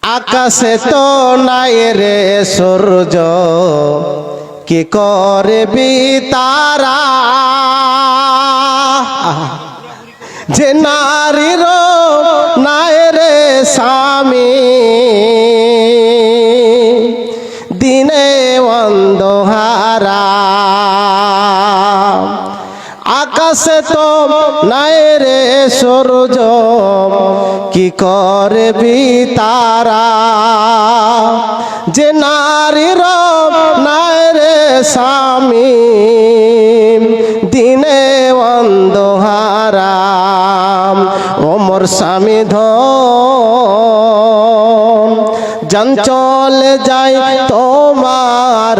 আকাশে তো নাই রে সূর্য, কি করবি তারা, যে নারীর নাই রে স্বামী, দিনে অন্ধহারা। আকাশে তো নাই রে সূর্য, কি করবি তারা, যে নারীর নাই রে স্বামী, দিনে অন্ধহারা। ও মোর স্বামী ধন, জান চলে যায় তোমার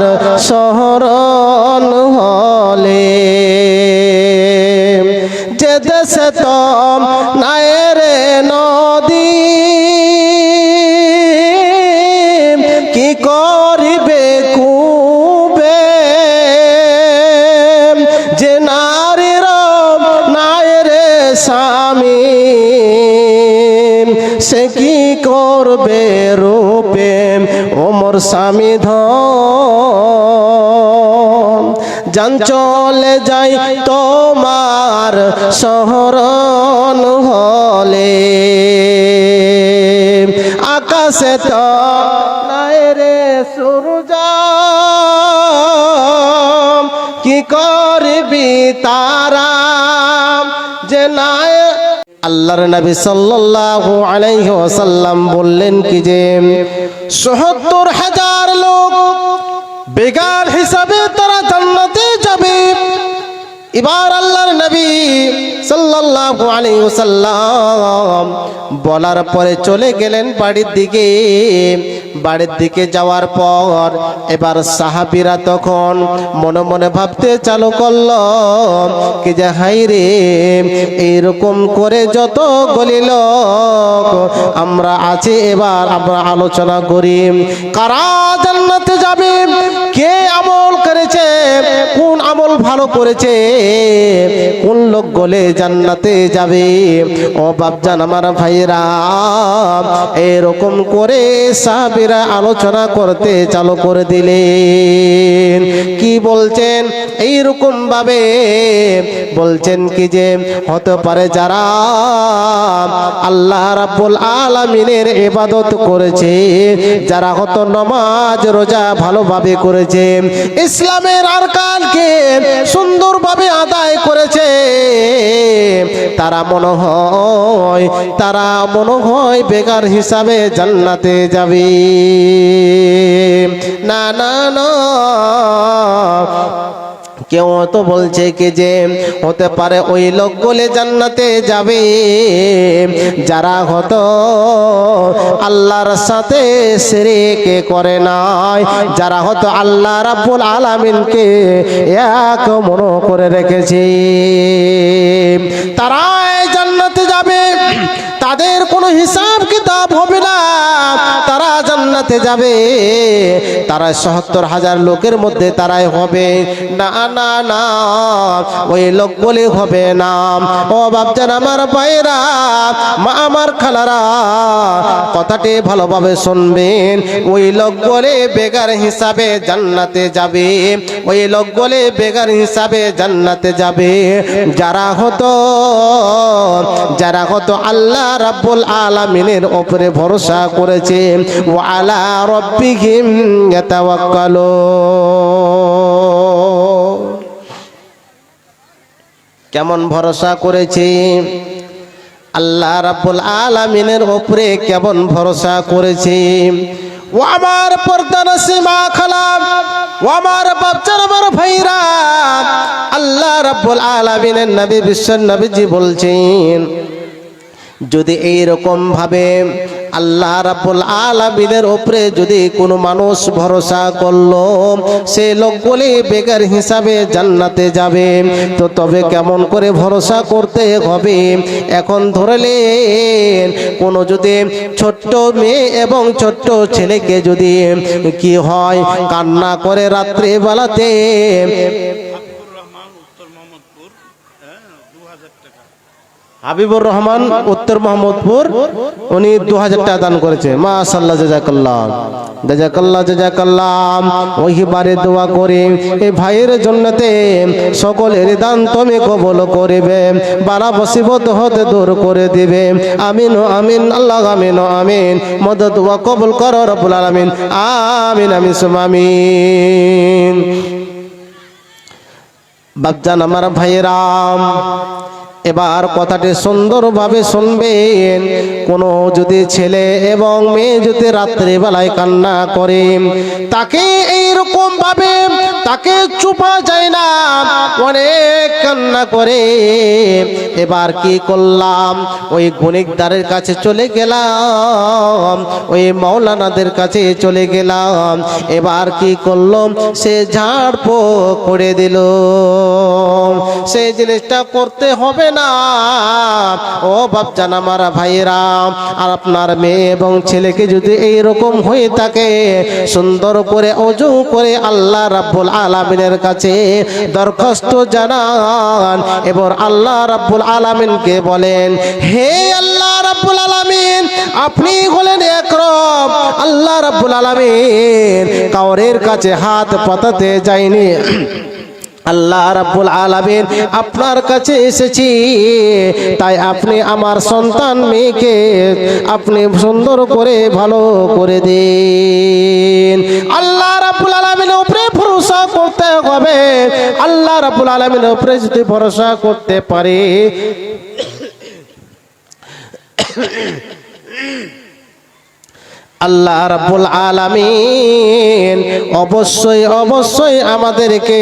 শরণ হলে, যে দেশে তো নাই রে নদী, কি করিবে কুবে, যে নারীর নাই রে স্বামী, সে কি করবে রূপে। ও মোর স্বামী ধন, জান চলে যাই তোমার শরণ হলে, আকাশে তো নাই রে সূর্য, কি করবি তারা, যে নাই। আল্লাহর নবী সাল্লাল্লাহু আলাইহি ওয়াসাল্লাম বললেন কি যে ৭০,০০০ লোক বেগার হিসাবে তারা জান্নাতে যাবে। এবার আল্লাহর নবী সাল্লাল্লাহু আলাইহি ওয়াসাল্লাম বলার পরে চলে গেলেন বাড়ির দিকে। বাড়ির দিকে যাওয়ার পর এবার সাহাবীরা তখন মনে মনে ভাবতে চালু করলো কি যে হাই রে, এইরকম করে যত গলি লোক আমরা আছি, এবার আমরা আলোচনা করি কারা জান্নাতে যাবে, কে আমল করেছে, কোন আমল ভালো করেছে, কোন লোক গলে জান্নাতে যাবে। ও বাপজান আমার ভাইরা, এরকম করে সাহাবীরা আলোচনা করতে চালু করে দিলেন। কি বলছেন? এইরকম ভাবে বলছেন কি যে হতে পারে যারা আল্লাহ রাব্বুল আলামিনের ইবাদত করেছে, যারা হয়তো নামাজ রোজা ভালোভাবে করেছে, ইসলামের আরকানকে সুন্দরভাবে আদায় করেছে, তারা মনে হয় বেগার হিসাবে জান্নাতে যাবে। না না না, কেউ তো বলছে কি যে হতে পারে ওই লোকগুলো জান্নাতে যাবে যারা হতো আল্লাহর সাথে শিরক করে নাই, যারা হতো আল্লাহ রাব্বুল আলামিনকে এক মনে করে রেখেছে, তারাই জান্নাতে যাবে। তাদের কোনো হিসাব কিতাব হবে না, তারা জান্নাতে যাবে। তারা ৭০,০০০ লোকের মধ্যে তারাই হবে। না না না, ওই লোক বলে হবে না। ও বাপজান আমার ভাইরা, মা আমার খালারা, কথাটি ভালোভাবে শুনবেন। ওই লোক বলে বেগার হিসাবে জান্নাতে যাবে, ওই লোক বলে বেগার হিসাবে জান্নাতে যাবে যারা হতো আল্লাহ রাব্বুল আলামিনের উপরে ভরসা করেছে। ওয়া আলা রাব্বিহিম ইয়াতাওয়াক্কালুন। কেমন ভরসা করেছে? আল্লাহ রাব্বুল আলামিনের উপরে কেমন ভরসা করেছে? ও আমার পর্দানসী মা খালা, ও আমার বাচ্চার আমার ভাইরা, আল্লাহ রাব্বুল আলামিনের নবী বিশ্ব নবীজি বলছেন, যদি এইরকম ভাবে আল্লাহ রাব্বুল আলামিনের উপরে যদি কোনো মানুষ ভরসা করলো, সে লোকগুলি বেগার হিসাবে জান্নাতে যাবে। তো তবে কেমন করে ভরসা করতে হবে? এখন ধরলেন কোনো যদি ছোট্ট মেয়ে এবং ছোট্ট ছেলেকে যদি কি হয় কান্না করে রাত্রে বেলাতে, হাবিবুর রহমান উত্তর মোহাম্মদপুর, উনি 2000 টাকা দান করেছে। মাশাআল্লাহ, জাযাকাল্লাহ জাযাকাল্লাহ জাযাকাল্লাহ। ওইবারে দোয়া করি এই ভাইয়ের জন্নতে সকলের দান তুমি কবুল করিবে, বালা মুসিবত হতে দূর করে দিবে। আমিন ও আমিন, আল্লাহ আমিন ও আমিন। মদদ ওয়া কবুল করো রব্বুল আলামিন। আমিন আমিন সুম্মা আমিন। বাপজান আমার ভাইয়েরাম, এবার কথাটি সুন্দরভাবে শুনবেন। কোনো যদি ছেলে এবং মেয়ে যদি রাত্রে বেলায় কান্না করে, তাকে এইরকম ভাবে তাকে চুপা যায় না, অনেক কান্না করে। এবার কি করলাম, ওই গণিকদারের কাছে চলে গেলাম, ওই মাওলানাদের কাছে চলে গেলাম। এবার কি করলাম, সে ঝাড়ফুঁক করে দিল। সেই জিনিসটা করতে হবে না ও বাপজান আমার ভাইয়েরা। আর আপনার মেয়ে এবং ছেলেকে যদি এইরকম হয়ে থাকে, সুন্দর করে ওযু করে আল্লাহ রাব্বুল আলামিনের কাছে দরখাস্ত জানান। এবার আল্লাহ রাব্বুল আলামিনকে বলেন, হে আল্লাহ রাব্বুল আলামিন, আপনি হলেন এক রব। আল্লাহ রাব্বুল আলামিন কাউরের কাছে হাত পাতাতে যায়নি। আল্লাহ রাব্বুল আলামিন আপনার কাছে এসেছি, তাই আপনি আমার সন্তান মেয়েকে আপনি সুন্দর করে ভালো করে দিন। আল্লাহ রাব্বুল আলামিনের উপরে ভরসা করতে হবে। আল্লাহ রাব্বুল আলামিনের উপরে যদি ভরসা করতে পারে, আল্লাহ রাব্বুল আলামিন অবশ্যই অবশ্যই আমাদেরকে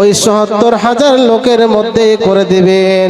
ওই ৭০,০০০ লোকের মধ্যে করে দিবেন।